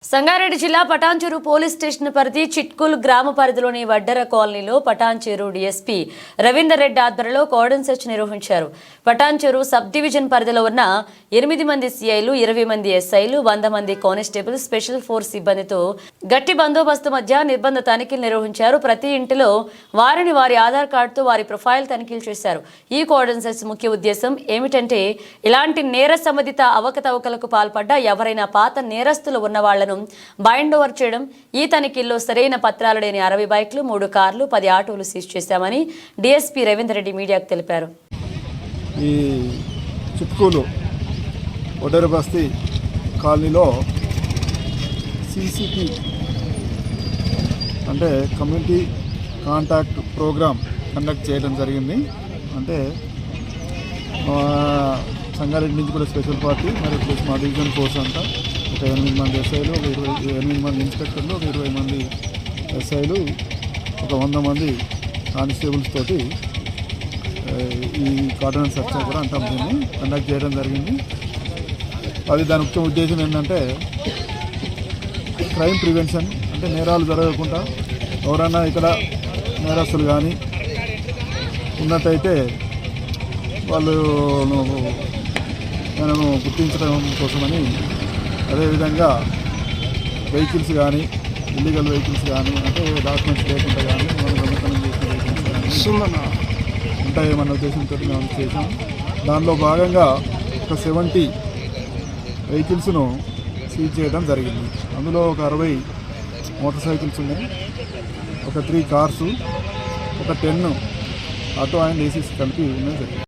సంగారెడ్డి జిల్లా Patancheru police station పరిధి చిట్కుల్ గ్రామ పరిధిలోని వడ్డెర కాలనీలో పటాన్చెరు డీఎస్పీ రవీందర్ రెడ్డి ఆధ్వర్యంలో కార్డన్ సెర్చ్ నిర్వహించారు. పటాన్చెరు సబ్ డివిజన్ పరిధిలో ఉన్న 8 మంది సీఐలు, 20 మంది ఎస్ఐలు, 100 మంది కానిస్టేబుల్, స్పెషల్ ఫోర్స్ సిబ్బందితో గట్టి బందోబస్తు మధ్య నిర్బంధ తనిఖీలు నిర్వహించారు. ప్రతి ఇంటిలో వారి ఆధార్ కార్డుతో వారి ప్రొఫైల్ తనిఖీలు చేశారు. ఈ కార్డన్ సెర్చ్ ముఖ్య ఉద్దేశం ఏమిటంటే ఇలాంటి నేర సంబంధిత అవకతవకలకు పాల్పడ్డ ఎవరైనా పాత నేరస్తులు ఉన్న వాళ్లను బైండ్ ఓవర్ చేయడం. ఈ తనిఖీల్లో సరైన పత్రాలు లేని 60 బైక్లు, 3 కార్లు, 10 ఆటోలు సీజ్ చేశామని డీఎస్పీ రవీందర్ రెడ్డి మీడియాకు తెలిపారు. ఈ చిట్కూలు వడ్డెర బస్తీ కాలనీలో సిసిపి అంటే కమ్యూనిటీ కాంటాక్ట్ ప్రోగ్రామ్ కండక్ట్ చేయడం జరిగింది. అంటే సంగారెడ్డి నుంచి కూడా స్పెషల్ పార్టీ మరియు ప్లస్ మా డివిజన్ ఫోర్స్ అంతా ఒక 8 మంది ఎస్ఐలు, ఒక 8 మంది ఇన్స్పెక్టర్లు, ఒక 20 మంది ఎస్ఐలు, ఒక 100 మంది కానిస్టేబుల్స్ తోటి ఈ కార్డన్ సెర్చ్ కూడా అంతా కండక్ట్ చేయడం జరిగింది. అది దాని ముఖ్య ఉద్దేశం ఏంటంటే క్రైమ్ ప్రివెన్షన్, అంటే నేరాలు జరగకుండా ఎవరైనా ఇక్కడ నేరస్తులు కానీ ఉన్నట్టయితే వాళ్ళు మనము గుర్తించడం కోసమని, అదేవిధంగా వెహికల్స్ కానీ ఇల్లీగల్ వెహికల్స్ కానీ అంటే డాక్యుమెంట్స్ లేకుండా కానీ మనం దొంగతనం చేసిన వెహికల్స్ కానీ ఉంటాయేమన్న ఉద్దేశంతో మేము చేసాం. దానిలో భాగంగా ఒక 70 వెహికల్స్ను సీజ్ చేయడం జరిగింది. అందులో ఒక 60 మోటార్ సైకిల్స్ ఉన్నాయి, ఒక 3 కార్సు, ఒక 10 ఆటో అండ్ ఏసీస్ కలిపి ఉన్నాయి జరిగింది.